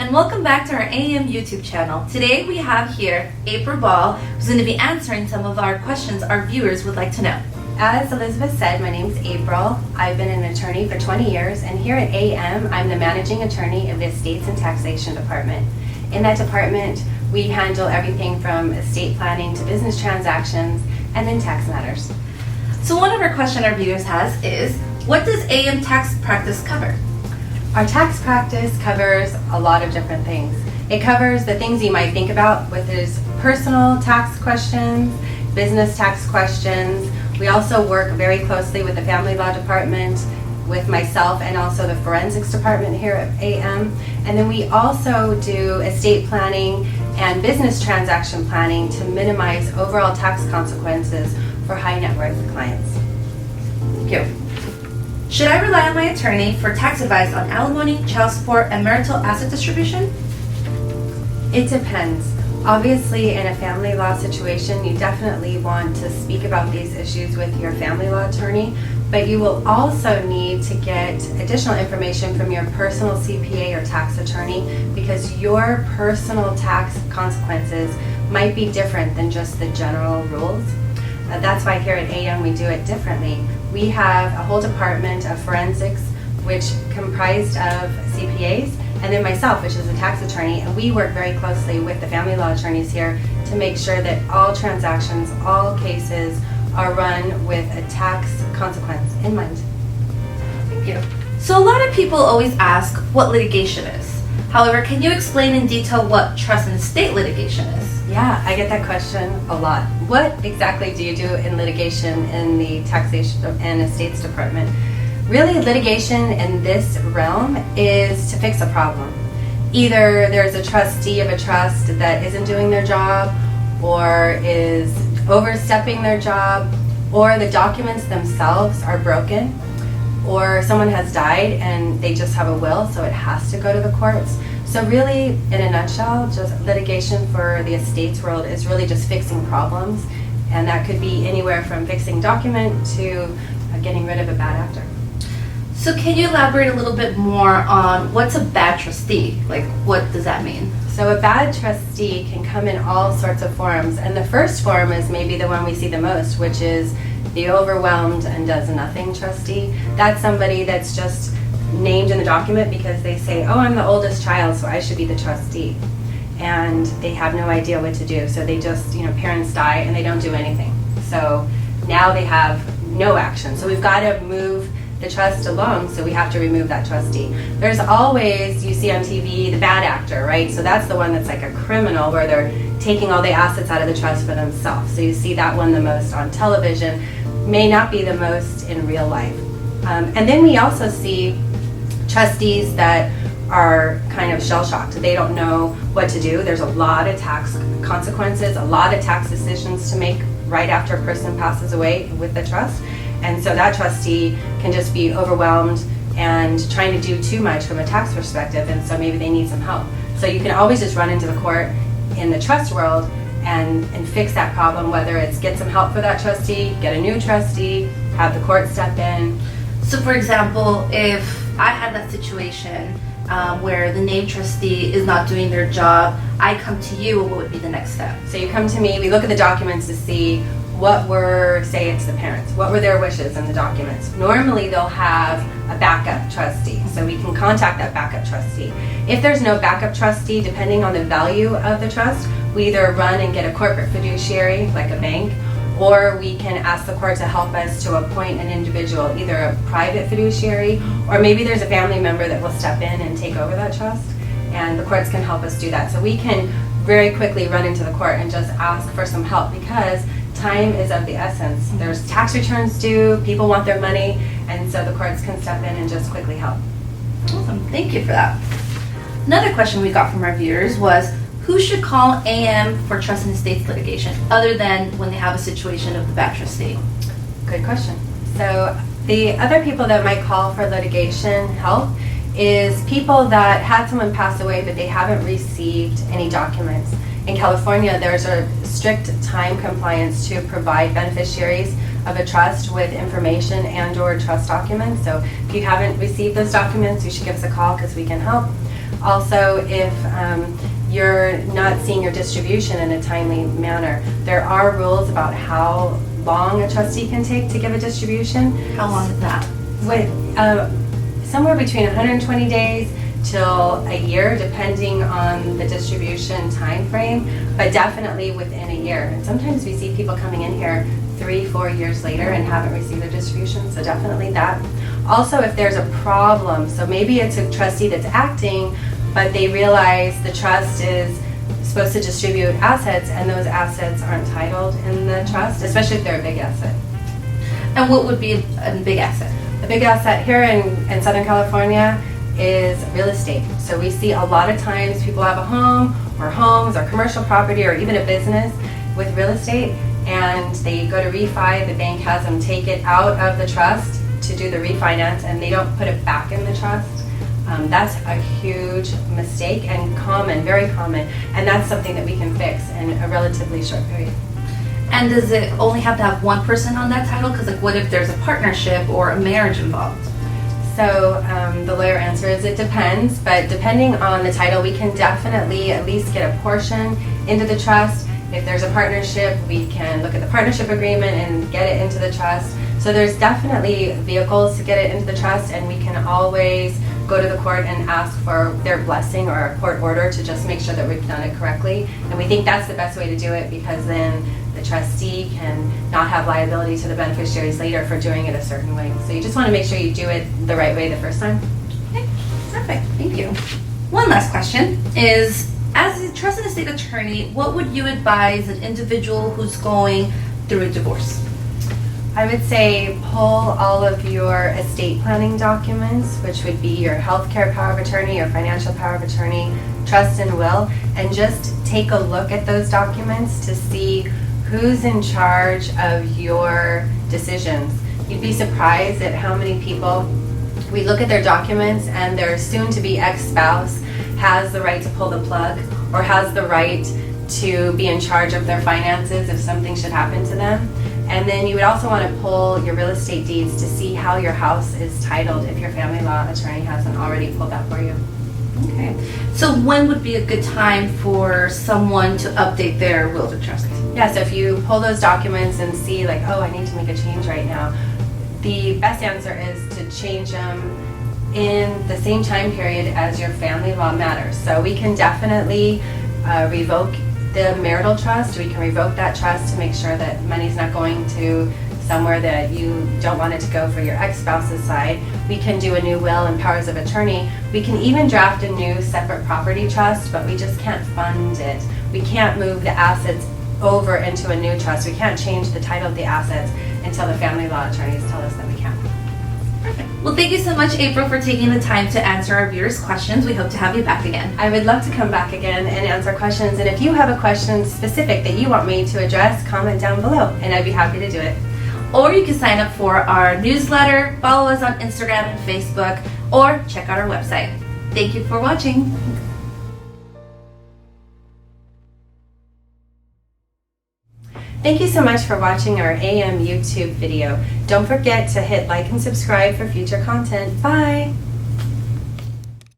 and welcome back to our AM YouTube channel. Today we have here April Ball, who's going to be answering some of our questions our viewers would like to know. As Elizabeth said, my name is April. I've been an attorney for 20 years, and here at AM, I'm the managing attorney of the Estates and Taxation Department. In that department, we handle everything from estate planning to business transactions and then tax matters. So one of our questions our viewers has is, what does AM tax practice cover? Our tax practice covers a lot of different things. It covers the things you might think about, with his personal tax questions, business tax questions. We also work very closely with the family law department, with myself, and also the forensics department here at AM. And then we also do estate planning and business transaction planning to minimize overall tax consequences for high net worth clients. Thank you. Should I rely on my attorney for tax advice on alimony, child support, and marital asset distribution? It depends. Obviously, in a family law situation, you definitely want to speak about these issues with your family law attorney, but you will also need to get additional information from your personal CPA or tax attorney, because your personal tax consequences might be different than just the general rules. That's why here at AM we do it differently. We have a whole department of forensics, which comprised of CPAs, and then myself, which is a tax attorney, and we work very closely with the family law attorneys here to make sure that all transactions, all cases are run with a tax consequence in mind. Thank you. So a lot of people always ask what litigation is. However, can you explain in detail what trust and estate litigation is? Yeah, I get that question a lot. What exactly do you do in litigation in the taxation and estates department? Really, litigation in this realm is to fix a problem. Either there's a trustee of a trust that isn't doing their job, or is overstepping their job, or the documents themselves are broken, or someone has died and they just have a will, so it has to go to the courts. So really, in a nutshell, just litigation for the estates world is really just fixing problems, and that could be anywhere from fixing document to getting rid of a bad actor. So can you elaborate a little bit more on what's a bad trustee? Like, what does that mean? So a bad trustee can come in all sorts of forms, and the first form is maybe the one we see the most, which is the overwhelmed and does nothing trustee. That's somebody that's just named in the document because they say, oh, I'm the oldest child, so I should be the trustee. And they have no idea what to do. So they just, parents die and they don't do anything. So now they have no action. So we've got to move the trust along, so we have to remove that trustee. There's always, you see on TV, the bad actor, right? So that's the one that's like a criminal, where they're taking all the assets out of the trust for themselves. So you see that one the most on television, may not be the most in real life. And then we also see trustees that are kind of shell-shocked. They don't know what to do. There's a lot of tax consequences, a lot of tax decisions to make right after a person passes away with the trust. And so that trustee can just be overwhelmed and trying to do too much from a tax perspective, and so maybe they need some help. So you can always just run into the court in the trust world and fix that problem, whether it's get some help for that trustee, get a new trustee, have the court step in. So for example, if I had that situation where the named trustee is not doing their job, I come to you, what would be the next step? So you come to me, we look at the documents to see what were, say it's the parents, what were their wishes in the documents. Normally they'll have a backup trustee, so we can contact that backup trustee. If there's no backup trustee, depending on the value of the trust, we either run and get a corporate fiduciary, like a bank, or we can ask the court to help us to appoint an individual, either a private fiduciary, or maybe there's a family member that will step in and take over that trust, and the courts can help us do that. So we can very quickly run into the court and just ask for some help, because time is of the essence. There's tax returns due, people want their money, and so the courts can step in and just quickly help. Awesome, thank you for that. Another question we got from our viewers was, who should call AM for trust and estates litigation, other than when they have a situation of the bad trustee? Good question. So the other people that might call for litigation help is people that had someone pass away but they haven't received any documents. In California, there's a strict time compliance to provide beneficiaries of a trust with information and/or trust documents. So if you haven't received those documents, you should give us a call because we can help. Also, if you're not seeing your distribution in a timely manner, there are rules about how long a trustee can take to give a distribution. How long is that? With somewhere between 120 days till a year, depending on the distribution time frame, but definitely within a year. And sometimes we see people coming in here 3-4 years later and haven't received their distribution, so definitely that. Also, if there's a problem, so maybe it's a trustee that's acting, but they realize the trust is supposed to distribute assets and those assets aren't titled in the trust, especially if they're a big asset. And what would be a big asset? A big asset here in Southern California is real estate. So we see a lot of times people have a home or homes or commercial property or even a business with real estate, and they go to refi, the bank has them take it out of the trust to do the refinance, and they don't put it back in the trust. That's a huge mistake and common, very common, and that's something that we can fix in a relatively short period. And does it only have to have one person on that title? Because like, what if there's a partnership or a marriage involved? So the lawyer answer is it depends, but depending on the title, we can definitely at least get a portion into the trust. If there's a partnership, we can look at the partnership agreement and get it into the trust. So there's definitely vehicles to get it into the trust, and we can always go to the court and ask for their blessing or a court order to just make sure that we've done it correctly. And we think that's the best way to do it, because then the trustee can not have liability to the beneficiaries later for doing it a certain way. So you just want to make sure you do it the right way the first time. Okay, perfect, thank you. One last question is, as a trust and estate attorney, what would you advise an individual who's going through a divorce? I would say pull all of your estate planning documents, which would be your healthcare power of attorney, your financial power of attorney, trust and will, and just take a look at those documents to see who's in charge of your decisions. You'd be surprised at how many people we look at their documents and their soon-to-be ex-spouse has the right to pull the plug or has the right to be in charge of their finances if something should happen to them. And then you would also want to pull your real estate deeds to see how your house is titled if your family law attorney hasn't already pulled that for you. Okay. So when would be a good time for someone to update their wills or trusts? Yeah, so if you pull those documents and see like, oh, I need to make a change right now, the best answer is to change them in the same time period as your family law matters. So we can definitely revoke the marital trust. We can revoke that trust to make sure that money's not going to somewhere that you don't want it to go for your ex-spouse's side. We can do a new will and powers of attorney. We can even draft a new separate property trust, but we just can't fund it. We can't move the assets over into a new trust. We can't change the title of the assets until the family law attorneys tell us that we can. Perfect. Well, thank you so much, April, for taking the time to answer our viewers' questions. We hope to have you back again. I would love to come back again and answer questions. And if you have a question specific that you want me to address, comment down below, and I'd be happy to do it. Or you can sign up for our newsletter, follow us on Instagram and Facebook, or check out our website. Thank you for watching. Thank you so much for watching our AM YouTube video. Don't forget to hit like and subscribe for future content. Bye!